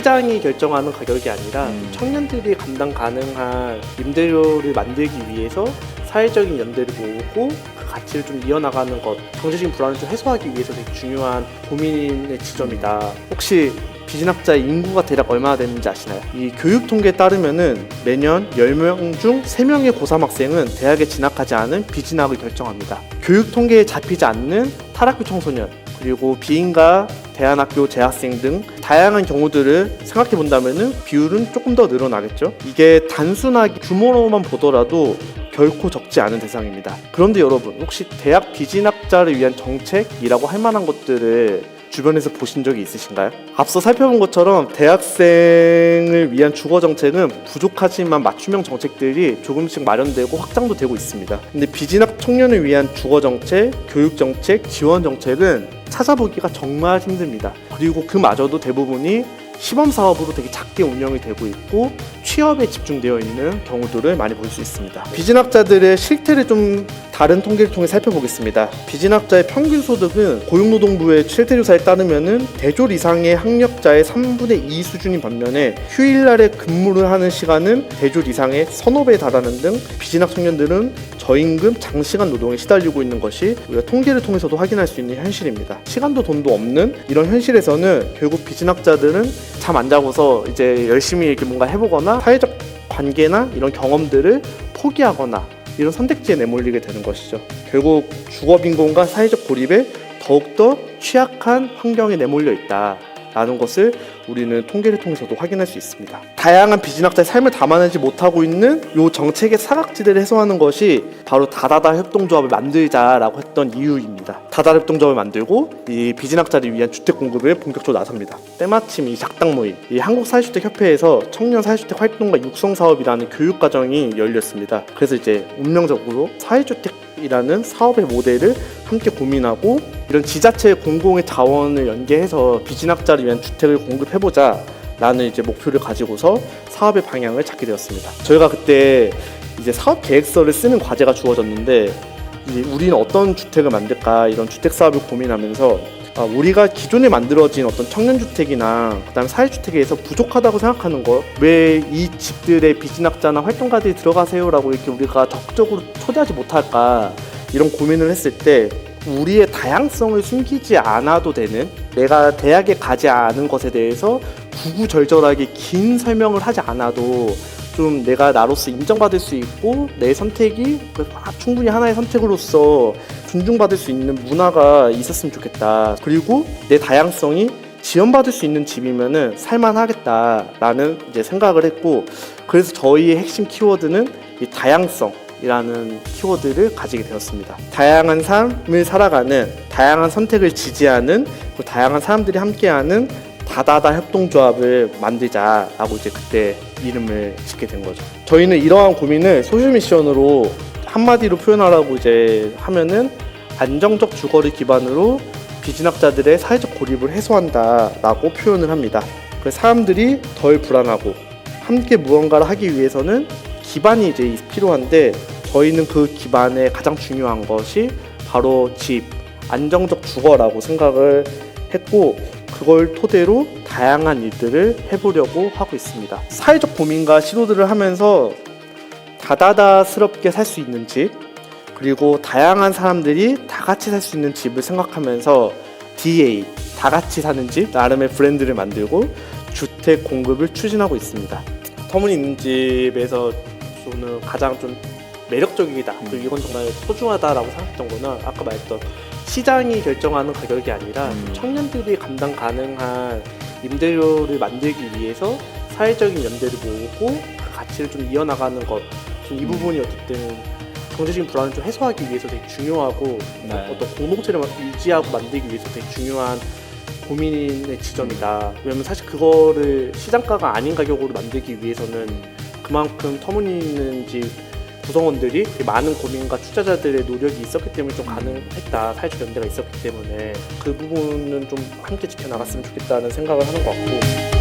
시장이 결정하는 가격이 아니라 청년들이 감당 가능한 임대료를 만들기 위해서 사회적인 연대를 모으고 그 가치를 좀 이어나가는 것, 경제적인 불안을 좀 해소하기 위해서 되게 중요한 고민의 지점이다. 혹시 비진학자의 인구가 대략 얼마나 되는지 아시나요? 이 교육 통계에 따르면은 매년 10명 중 3명의 고3 학생은 대학에 진학하지 않은 비진학을 결정합니다. 교육 통계에 잡히지 않는 탈학교 청소년, 그리고 비인가 대안학교 재학생 등 다양한 경우들을 생각해 본다면은 비율은 조금 더 늘어나겠죠. 이게 단순하게 규모로만 보더라도 결코 적지 않은 대상입니다. 그런데 여러분, 혹시 대학 비진학자를 위한 정책이라고 할 만한 것들을 주변에서 보신 적이 있으신가요? 앞서 살펴본 것처럼 대학생을 위한 주거 정책은 부족하지만 맞춤형 정책들이 조금씩 마련되고 확장도 되고 있습니다. 근데 비진학 청년을 위한 주거 정책, 교육 정책, 지원 정책은 찾아보기가 정말 힘듭니다. 그리고 그마저도 대부분이 시범 사업으로 되게 작게 운영이 되고 있고 취업에 집중되어 있는 경우들을 많이 볼 수 있습니다. 비진학자들의 실태를 좀 다른 통계를 통해 살펴보겠습니다. 비진학자의 평균 소득은 고용노동부의 실태조사에 따르면은 대졸 이상의 학력자의 3분의 2 수준인 반면에 휴일날에 근무를 하는 시간은 대졸 이상의 서너 배에 달하는 등 비진학 청년들은 저임금 장시간 노동에 시달리고 있는 것이 우리가 통계를 통해서도 확인할 수 있는 현실입니다. 시간도 돈도 없는 이런 현실에서는 결국 비진학자들은 잠 안 자고서 이제 열심히 이렇게 뭔가 해보거나 사회적 관계나 이런 경험들을 포기하거나 이런 선택지에 내몰리게 되는 것이죠. 결국 주거빈곤과 사회적 고립에 더욱더 취약한 환경에 내몰려 있다라는 것을 우리는 통계를 통해서도 확인할 수 있습니다. 다양한 비진학자의 삶을 담아내지 못하고 있는 이 정책의 사각지대를 해소하는 것이 바로 다다다 협동조합을 만들자라고 했던 이유입니다. 다다다 협동조합을 만들고 이 비진학자를 위한 주택 공급에 본격적으로 나섭니다. 때마침 이 작당 모임, 이 한국사회주택협회에서 청년 사회주택 활동과 육성 사업이라는 교육 과정이 열렸습니다. 그래서 이제 운명적으로 사회주택이라는 사업의 모델을 함께 고민하고 이런 지자체의 공공의 자원을 연계해서 비진학자를 위한 주택을 공급해보자 라는 이제 목표를 가지고서 사업의 방향을 잡게 되었습니다. 저희가 그때 이제 사업 계획서를 쓰는 과제가 주어졌는데 이제 우리는 어떤 주택을 만들까 이런 주택 사업을 고민하면서 우리가 기존에 만들어진 어떤 청년주택이나 그다음 사회주택에서 부족하다고 생각하는 것, 왜 이 집들의 비진학자나 활동가들이 들어가세요라고 이렇게 우리가 적극적으로 초대하지 못할까 이런 고민을 했을 때 우리의 다양성을 숨기지 않아도 되는, 내가 대학에 가지 않은 것에 대해서 구구절절하게 긴 설명을 하지 않아도 좀 내가 나로서 인정받을 수 있고 내 선택이 충분히 하나의 선택으로서 존중받을 수 있는 문화가 있었으면 좋겠다. 그리고 내 다양성이 지원받을 수 있는 집이면은 살만하겠다라는 이제 생각을 했고, 그래서 저희의 핵심 키워드는 이 다양성이라는 키워드를 가지게 되었습니다. 다양한 삶을 살아가는, 다양한 선택을 지지하는, 그 다양한 사람들이 함께하는 다다다 협동조합을 만들자라고 이제 그때 이름을 짓게 된 거죠. 저희는 이러한 고민을 소셜 미션으로 한마디로 표현하라고 이제 하면은 안정적 주거를 기반으로 비진학자들의 사회적 고립을 해소한다라고 표현을 합니다. 그래서 사람들이 덜 불안하고 함께 무언가를 하기 위해서는 기반이 이제 필요한데 저희는 그 기반에 가장 중요한 것이 바로 집, 안정적 주거라고 생각을 했고 그걸 토대로 다양한 일들을 해보려고 하고 있습니다. 사회적 고민과 시도들을 하면서 다다다스럽게 살 수 있는 집, 그리고 다양한 사람들이 다 같이 살 수 있는 집을 생각하면서 DA, 다 같이 사는 집, 나름의 브랜드를 만들고 주택 공급을 추진하고 있습니다. 터무니있는 집에서 저는 가장 좀 매력적이다, 그리고 이건 정말 소중하다라고 생각했던 거는 아까 말했던 시장이 결정하는 가격이 아니라 청년들이 감당 가능한 임대료를 만들기 위해서 사회적인 연대를 모으고 그 가치를 좀 이어나가는 것, 좀 이 부분이 어쨌든 경제적인 불안을 좀 해소하기 위해서 되게 중요하고 어떤 공동체를 유지하고 만들기 위해서 되게 중요한 고민의 지점이다. 왜냐면 사실 그거를 시장가가 아닌 가격으로 만들기 위해서는 그만큼 터무니있는 집 구성원들이 많은 고민과 투자자들의 노력이 있었기 때문에 좀 가능했다. 사회적 연대가 있었기 때문에 그 부분은 좀 함께 지켜나갔으면 좋겠다는 생각을 하는 것 같고,